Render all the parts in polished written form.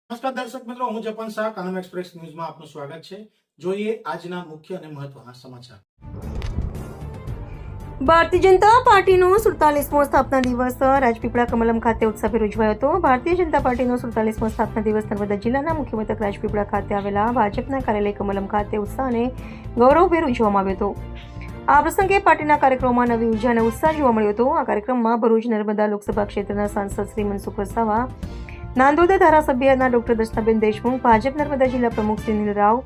નમસ્કાર દર્શક મિત્રો, હું જપન શાહ, કાનમ એક્સપ્રેસ ન્યૂઝમાં આપનું સ્વાગત છે। જોઈએ આજના મુખ્ય અને મહત્વના સમાચાર। ભારતીય જનતા પાર્ટીનો 47મો સ્થાપના દિવસ રાજપીપળા કમલમ ખાતે ઉત્સાહભેર ઉજવાયો હતો। ભારતીય જનતા પાર્ટીનો 47મો સ્થાપના દિવસ નર્મદા જિલ્લાના મુખ્ય મથક રાજપીપળા ખાતે આવેલા ભાજપના કાર્યાલય કમલમ ખાતે ઉત્સાહ અને ગૌરવભેર ઉજવવામાં આવ્યો હતો। આ પ્રસંગે પાર્ટીના કાર્યક્રમોમાં નવી ઉર્જા અને ઉત્સાહ જોવા મળ્યો હતો। આ કાર્યક્રમમાં ભરૂચ નર્મદા લોકસભા ક્ષેત્રના સાંસદ શ્રી મનસુખ વસાવા, નાંદોદ ધારાસભ્યના ડોક્ટર દર્શનાબેન દેશમુખ, ભાજપ નર્મદા જિલ્લા પ્રમુખ શ્રી નીલ રાવ,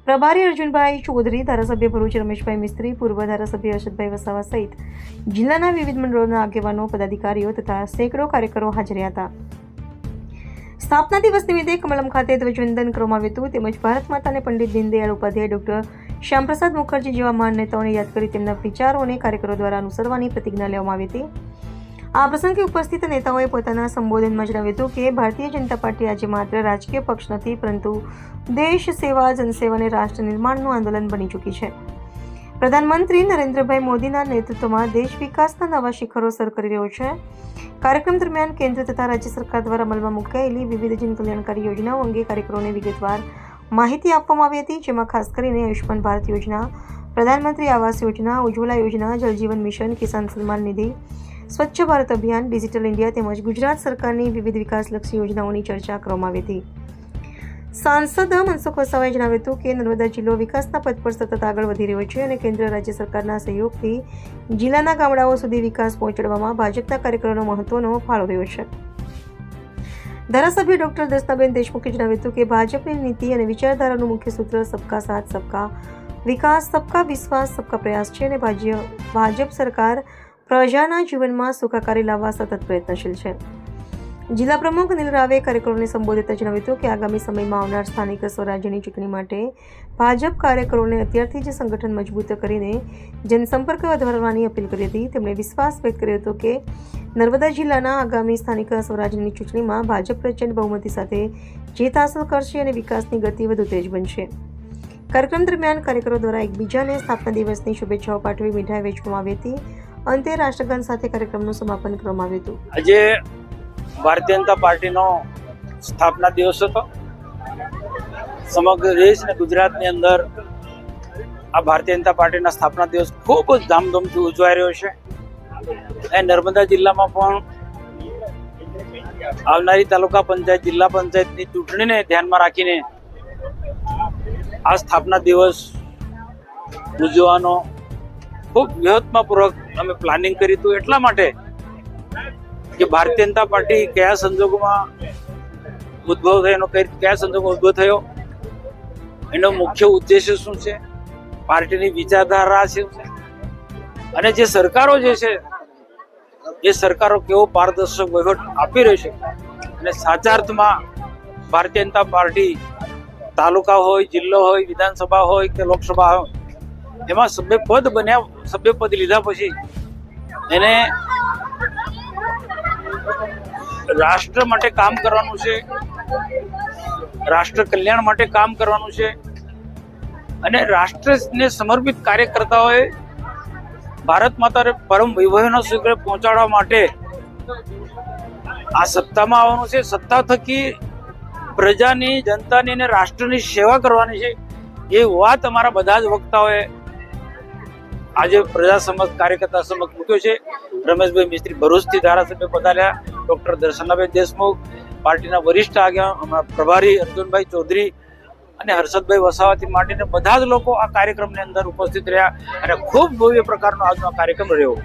પ્રભારી અર્જુનભાઈ ચૌધરી, ધારાસભ્ય ભરૂચ રમેશભાઈ મિસ્ત્રી, પૂર્વ ધારાસભ્ય હર્ષદભાઈ વસાવા સહિત જિલ્લાના વિવિધ મંડળોના આગેવાનો, પદાધિકારીઓ તથા સેંકડો કાર્યકરો હાજર રહ્યા હતા। સ્થાપના દિવસ નિમિત્તે કમલમ ખાતે ધ્વજવંદન કરવામાં આવ્યું હતું તેમજ ભારત માતા અને પંડિત દીનદયાળ ઉપાધ્યાય, ડોક્ટર શ્યામપ્રસાદ મુખર્જી જેવા મહાન નેતાઓને યાદ કરી તેમના વિચારો અને કાર્યકરો દ્વારા અનુસરવાની પ્રતિજ્ઞા લેવામાં આવી હતી। આ પ્રસંગે ઉપસ્થિત નેતાઓએ પોતાના સંબોધનમાં જણાવ્યું હતું કે ભારતીય જનતા પાર્ટી આજે માત્ર રાજકીય પક્ષ નથી, પરંતુ દેશ સેવા, જનસેવા અને રાષ્ટ્ર નિર્માણનું આંદોલન બની ચૂકી છે। પ્રધાનમંત્રી નરેન્દ્રભાઈ મોદીના નેતૃત્વમાં દેશ વિકાસના નવા શિખરો સર કરી રહ્યો છે। કાર્યક્રમ દરમિયાન કેન્દ્ર તથા રાજ્ય સરકાર દ્વારા અમલમાં મુકાયેલી વિવિધ જનકલ્યાણકારી યોજનાઓ અંગે કાર્યકરોને વિગતવાર માહિતી આપવામાં આવી હતી, જેમાં ખાસ કરીને આયુષ્માન ભારત યોજના, પ્રધાનમંત્રી આવાસ યોજના, ઉજ્જવલા યોજના, જલજીવન મિશન, કિસાન સન્માન નિધિ, સ્વચ્છ ભારત અભિયાન, ડિજિટલ ઇન્ડિયા તેમજ ગુજરાત સરકારની વિવિધ વિકાસલક્ષી યોજનાઓની ચર્ચા કરવામાં આવી હતી। સાંસદ મનસુખ વસાવાએ જણાવ્યું હતું કે નર્મદા જિલ્લો વિકાસના પથ પર સતત આગળ વધી રહ્યો છે અને કેન્દ્ર રાજ્ય સરકારના સહયોગથી જિલ્લાના ગામડાઓ સુધી વિકાસ પહોંચાડવામાં ભાજપના કાર્યકરોનો મહત્વનો ફાળો રહ્યો છે। ધારાસભ્ય ડોક્ટર દર્શનાબેન દેશમુખે જણાવ્યું હતું કે ભાજપની નીતિ અને વિચારધારાનું મુખ્ય સૂત્ર સબકા સાથ, સબકા વિકાસ, સબકા વિશ્વાસ, સબકા પ્રયાસ છે અને ભાજપ સરકાર પ્રજાના જીવનમાં સુખાકારી લાવવા સતત પ્રયત્નશીલ છે। જિલ્લા પ્રમુખ નીલ રાવે કાર્યકરોને સંબોધતા જણાવ્યું હતું કે આગામી સમયમાં આવનાર સ્થાનિક સ્વરાજ્યની ચૂંટણી માટે ભાજપ કાર્યકરોને અત્યારથી જ સંગઠન મજબૂત કરીને જનસંપર્ક વધારવાની અપીલ કરી હતી। તેમણે વિશ્વાસ વ્યક્ત કર્યો હતો કે નર્મદા જિલ્લાના આગામી સ્થાનિક સ્વરાજ્યની ચૂંટણીમાં ભાજપ પ્રચંડ બહુમતી સાથે જીત હાંસલ કરશે અને વિકાસની ગતિ વધુ તેજ બનશે। કાર્યક્રમ દરમિયાન કાર્યકરો દ્વારા એકબીજાને સ્થાપના દિવસની શુભેચ્છાઓ પાઠવી મીઠાઈ વહેંચવામાં આવી હતી। અંતે રાષ્ટ્રગાન સાથે કાર્યક્રમનું સમાપન કરવામાં આવ્યું હતું। આજે ભારતીય જનતા પાર્ટીનો સ્થાપના દિવસ હતો। સમગ્ર દેશ અને ગુજરાતની અંદર આ ભારતીય જનતા પાર્ટીના સ્થાપના દિવસ ખૂબ જ ધામધૂમથી ઉજવાઈ રહ્યો છે। એ નર્મદા જિલ્લામાં પણ આવનારી તાલુકા પંચાયત, જિલ્લા પંચાયતની ચૂંટણીને ધ્યાનમાં રાખીને આ સ્થાપના દિવસ ઉજવવાનો ખૂબ વ્યૂહાત્મકપૂર્વક અમે પ્લાનિંગ કર્યું હતું, એટલા માટે કે ભારતીય જનતા પાર્ટી કયા સંજોગોમાં ઉદ્ભવ થયો, કયા સંજોગોમાં ઉદ્ભવ થયો, એનો મુખ્ય ઉદ્દેશ્ય શું છે, પાર્ટીની વિચારધારા શું છે અને જે સરકારો જે છે એ સરકારો કેવો પારદર્શક વહીવટ આપી રહી છે અને સાચા અર્થમાં ભારતીય જનતા પાર્ટી તાલુકા હોય, જિલ્લો હોય, વિધાનસભા હોય કે લોકસભા હોય, એમાં સભ્યપદ લીધા પછી એને રાષ્ટ્ર માટે કામ કરવાનું છે, રાષ્ટ્ર કલ્યાણ માટે કામ કરવાનું છે અને રાષ્ટ્રને સમર્પિત કાર્યકર્તાઓએ ભારત માતાને પરમ વૈભવના શિખરે પહોંચાડવા માટે આ સત્તામાં આવવાનું છે। સત્તા થકી પ્રજાની, જનતાની અને રાષ્ટ્રની સેવા કરવાની છે। એ વાત અમારા બધા જ વક્તાઓએ આજે પ્રજા સમક્ષ, કાર્યકર્તા સમક્ષ મૂક્યો છે। રમેશભાઈ મિસ્ત્રી ભરૂચથી ધારાસભ્ય પધાર્યા, ડોક્ટર દર્શનાબેન દેશમુખ, પાર્ટીના વરિષ્ઠ આગેવાન પ્રભારી અર્જુનભાઈ ચૌધરી અને હર્ષદભાઈ વસાવાથી માંડીને બધા જ લોકો આ કાર્યક્રમની અંદર ઉપસ્થિત રહ્યા અને ખૂબ ભવ્ય પ્રકારનો આજનો કાર્યક્રમ રહ્યો।